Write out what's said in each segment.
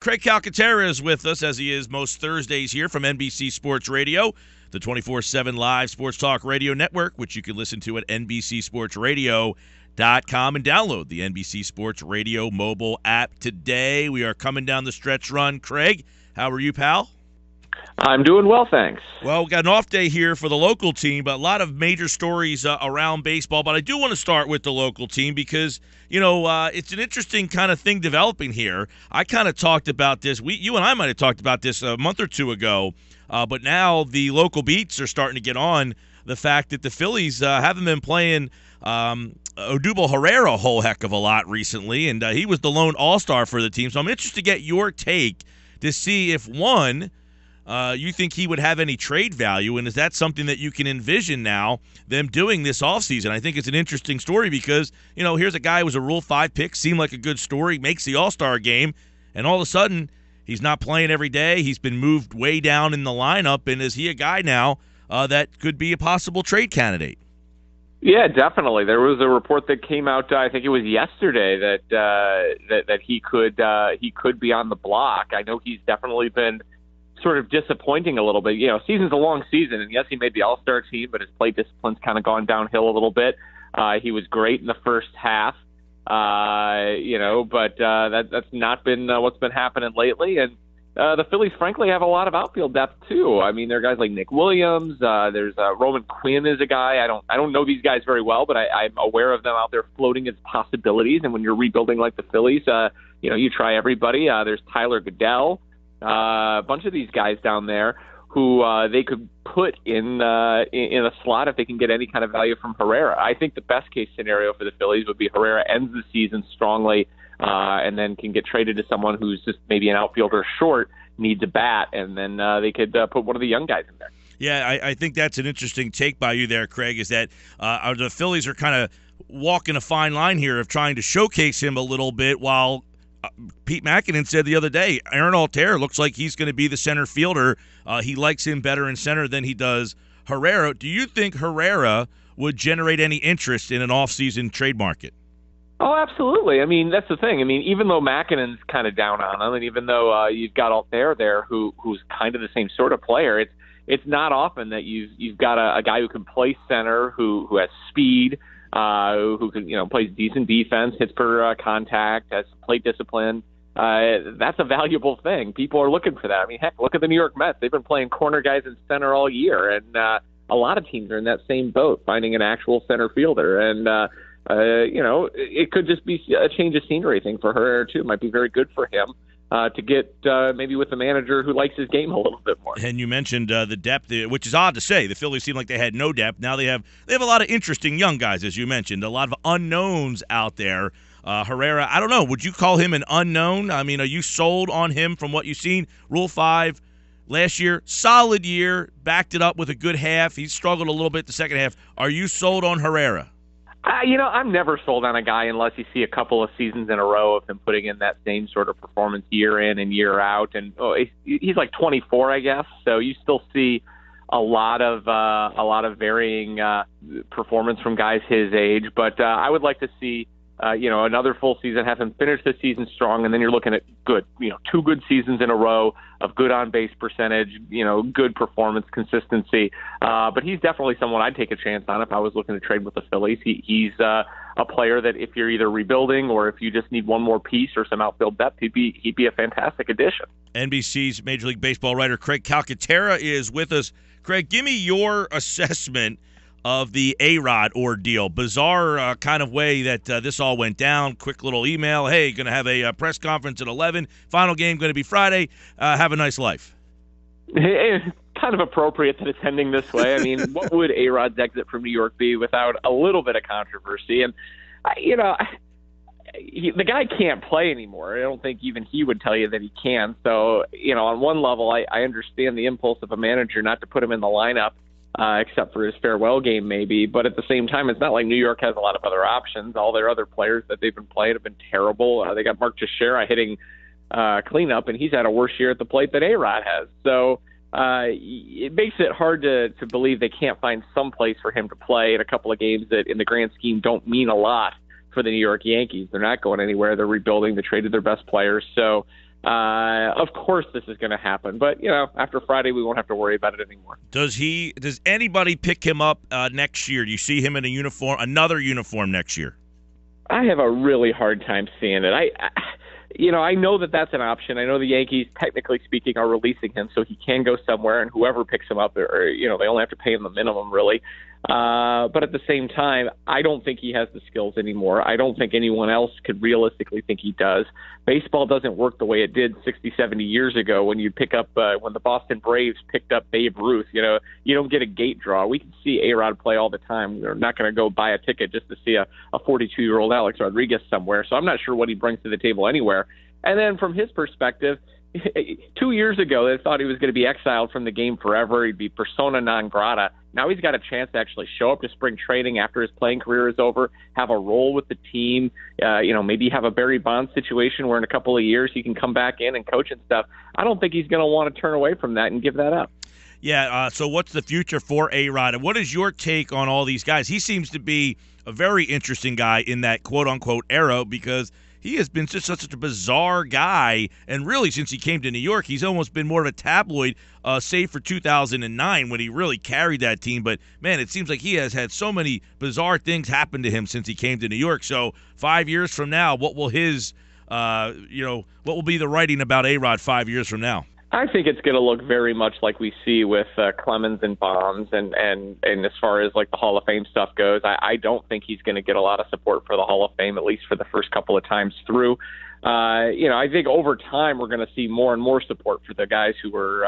Craig Calcaterra is with us, as he is most Thursdays here from NBC Sports Radio, the 24/7 live sports talk radio network, which you can listen to at NBCSportsRadio.com and download the NBC Sports Radio mobile app today. We are coming down the stretch run. Craig, how are you, pal? I'm doing well, thanks. Well, we got an off day here for the local team, but a lot of major stories around baseball. But I do want to start with the local team because, it's an interesting kind of thing developing here. I kind of talked about this. You and I might have talked about this a month or two ago, but now the local beats are starting to get on the fact that the Phillies haven't been playing Odubel Herrera a whole heck of a lot recently, and he was the lone all-star for the team. So I'm interested to get your take to see if, one, you think he would have any trade value, and is that something that you can envision now, them doing this offseason? I think it's an interesting story because, here's a guy who was a Rule 5 pick, seemed like a good story, makes the All-Star game, and all of a sudden he's not playing every day. He's been moved way down in the lineup, and is he a guy now that could be a possible trade candidate? Yeah, definitely. There was a report that came out, I think it was yesterday, that he could be on the block. I know he's definitely been sort of disappointing a little bit. Season's a long season, and yes, he made the All-Star team, but his play discipline's kind of gone downhill a little bit. He was great in the first half, but that's not been what's been happening lately. And the Phillies, frankly, have a lot of outfield depth too. I mean, there are guys like Nick Williams. There's Roman Quinn is a guy. I don't know these guys very well, but I'm aware of them out there floating as possibilities. And when you're rebuilding like the Phillies, you try everybody. There's Tyler Goodell. A bunch of these guys down there who they could put in a slot if they can get any kind of value from Herrera. I think the best case scenario for the Phillies would be Herrera ends the season strongly and then can get traded to someone who's just maybe an outfielder short, needs a bat, and then they could put one of the young guys in there. Yeah, I think that's an interesting take by you there, Craig, is that the Phillies are kind of walking a fine line here of trying to showcase him a little bit while Pete Mackinnon said the other day, Aaron Altair looks like he's going to be the center fielder. He likes him better in center than he does Herrera. Do you think Herrera would generate any interest in an offseason trade market? Oh, absolutely. I mean, that's the thing. I mean, even though Mackinnon's kind of down on him, and even though you've got Altair there who's kind of the same sort of player, it's not often that you've got a guy who can play center, who has speed, who can, plays decent defense, hits per contact, has plate discipline. That's a valuable thing. People are looking for that. I mean, heck, look at the New York Mets. They've been playing corner guys in center all year, and a lot of teams are in that same boat, finding an actual center fielder. And, it could just be a change of scenery thing for Herrera, too. It might be very good for him to get maybe with a manager who likes his game a little bit more. And you mentioned the depth, which is odd to say. The Phillies seem like they had no depth. Now they have a lot of interesting young guys, as you mentioned, a lot of unknowns out there. Herrera, I don't know. Would you call him an unknown? I mean, are you sold on him from what you've seen? Rule 5 last year, solid year, backed it up with a good half. He struggled a little bit the second half. Are you sold on Herrera? I'm never sold on a guy unless you see a couple of seasons in a row of him putting in that same sort of performance year in and year out. And he's like 24, I guess. So you still see a lot of varying performance from guys his age. But I would like to see another full season, have him finish the season strong, and then you're looking at good, 2 good seasons in a row of good on-base percentage, good performance consistency. But he's definitely someone I'd take a chance on if I was looking to trade with the Phillies. He's a player that if you're either rebuilding or if you just need one more piece or some outfield depth, he'd be a fantastic addition. NBC's Major League Baseball writer Craig Calcaterra is with us. Craig, give me your assessment of the A-Rod ordeal. Bizarre kind of way that this all went down. Quick little email. Hey, going to have a press conference at 11. Final game going to be Friday. Have a nice life. It's kind of appropriate that it's ending this way. I mean, what would A-Rod's exit from New York be without a little bit of controversy? And, the guy can't play anymore. I don't think even he would tell you that he can. So, on one level, I understand the impulse of a manager not to put him in the lineup. Except for his farewell game, maybe. But at the same time, it's not like New York has a lot of other options. All their other players that they've been playing have been terrible. They got Mark Teixeira hitting cleanup, and he's had a worse year at the plate than A-Rod has. So it makes it hard to believe they can't find some place for him to play in a couple of games that, in the grand scheme, don't mean a lot for the New York Yankees. They're not going anywhere. They're rebuilding. They traded their best players. So Of course this is going to happen, but after Friday we won't have to worry about it anymore. Does anybody pick him up next year? Do you see him in another uniform next year? I have a really hard time seeing it. I know that that's an option. I know the Yankees, technically speaking, are releasing him, so he can go somewhere, and whoever picks him up, they only have to pay him the minimum, really. But at the same time, I don't think he has the skills anymore. I don't think anyone else could realistically think he does. Baseball doesn't work the way it did 60, 70 years ago when you pick up when the Boston Braves picked up Babe Ruth. You don't get a gate draw. We can see A-Rod play all the time. We're not going to go buy a ticket just to see a 42-year-old Alex Rodriguez somewhere. So I'm not sure what he brings to the table anywhere. And then from his perspective, 2 years ago, they thought he was going to be exiled from the game forever. He'd be persona non grata. Now he's got a chance to actually show up to spring training after his playing career is over, have a role with the team, maybe have a Barry Bonds situation where in a couple of years he can come back in and coach and stuff. I don't think he's going to want to turn away from that and give that up. Yeah, so what's the future for A-Rod? And what is your take on all these guys? He seems to be a very interesting guy in that quote-unquote era because he has been just such a bizarre guy, and really since he came to New York, he's almost been more of a tabloid, save for 2009 when he really carried that team. But, man, it seems like he has had so many bizarre things happen to him since he came to New York. So 5 years from now, what will what will be the writing about A-Rod 5 years from now? I think it's going to look very much like we see with Clemens and Bonds, and as far as like the Hall of Fame stuff goes, I don't think he's going to get a lot of support for the Hall of Fame, at least for the first couple of times through. I think over time we're going to see more and more support for the guys who were,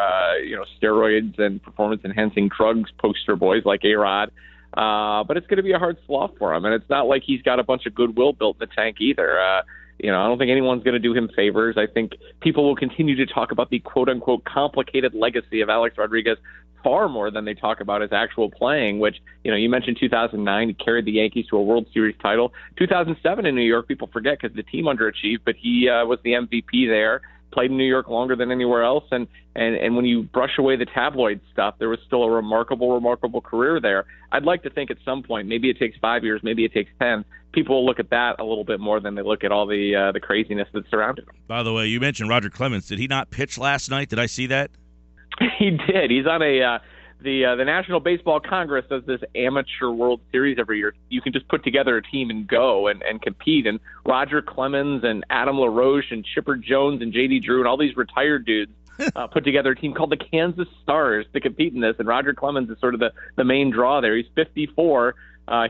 steroids and performance-enhancing drugs poster boys like A-Rod. But it's going to be a hard slog for him, and it's not like he's got a bunch of goodwill built in the tank either. I don't think anyone's going to do him favors. I think people will continue to talk about the quote-unquote complicated legacy of Alex Rodriguez far more than they talk about his actual playing, which, you mentioned 2009, he carried the Yankees to a World Series title. 2007 in New York, people forget because the team underachieved, but he was the MVP there, played in New York longer than anywhere else. And when you brush away the tabloid stuff, there was still a remarkable career there. I'd like to think at some point, maybe it takes 5 years, maybe it takes 10, people will look at that a little bit more than they look at all the craziness that surrounded him. By the way, you mentioned Roger Clemens. Did he not pitch last night? Did I see that? He did. He's on the National Baseball Congress does this amateur World Series every year. You can just put together a team and go and compete. And Roger Clemens and Adam LaRoche and Chipper Jones and J.D. Drew and all these retired dudes put together a team called the Kansas Stars to compete in this. And Roger Clemens is sort of the main draw there. He's 54.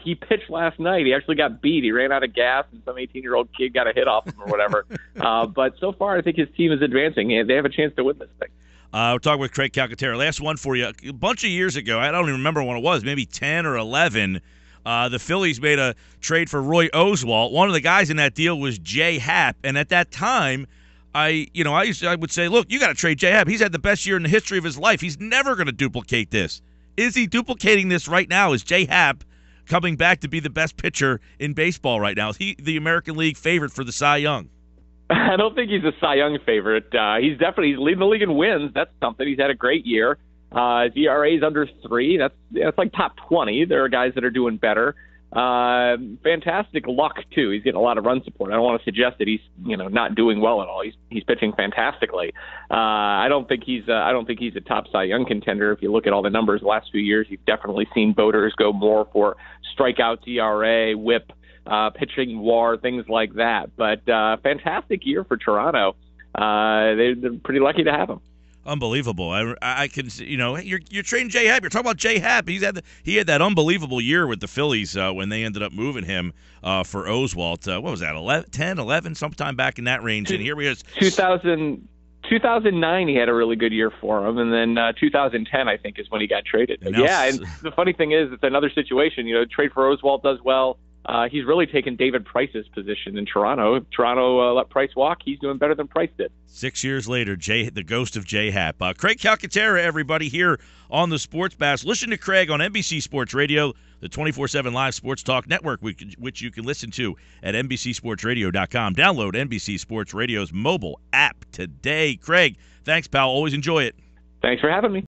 He pitched last night. He actually got beat. He ran out of gas, and some 18-year-old kid got a hit off him or whatever. But so far, I think his team is advancing, and they have a chance to win this thing. We're talking with Craig Calcaterra. Last one for you. A bunch of years ago, I don't even remember when it was, maybe 10 or 11, the Phillies made a trade for Roy Oswalt. One of the guys in that deal was Jay Happ, and at that time, I would say, look, you got to trade Jay Happ. He's had the best year in the history of his life. He's never going to duplicate this. Is he duplicating this right now? Is Jay Happ coming back to be the best pitcher in baseball right now? Is he the American League favorite for the Cy Young? I don't think he's a Cy Young favorite. He's leading the league in wins. That's something. He's had a great year. His ERA is under 3. That's like top 20. There are guys that are doing better. Fantastic luck too. He's getting a lot of run support. I don't want to suggest that he's not doing well at all. He's pitching fantastically. I don't think he's a top Cy Young contender. If you look at all the numbers the last few years, you've definitely seen voters go more for strikeouts, ERA, WHIP, pitching WAR, things like that. But fantastic year for Toronto. They're pretty lucky to have him. Unbelievable. I can, you're trading Jay Happ. You're talking about Jay Happ. He had that unbelievable year with the Phillies when they ended up moving him for Oswalt. What was that, 10, 11, sometime back in that range. And here we are. 2009, he had a really good year for him. And then 2010, I think, is when he got traded. And the funny thing is, it's another situation. Trade for Oswalt does well. He's really taken David Price's position in Toronto. Toronto let Price walk. He's doing better than Price did. 6 years later, the ghost of Jay Happ. Craig Calcaterra, everybody, here on the Sports Bash. Listen to Craig on NBC Sports Radio, the 24/7 live sports talk network, which you can listen to at NBCSportsRadio.com. Download NBC Sports Radio's mobile app today. Craig, thanks, pal. Always enjoy it. Thanks for having me.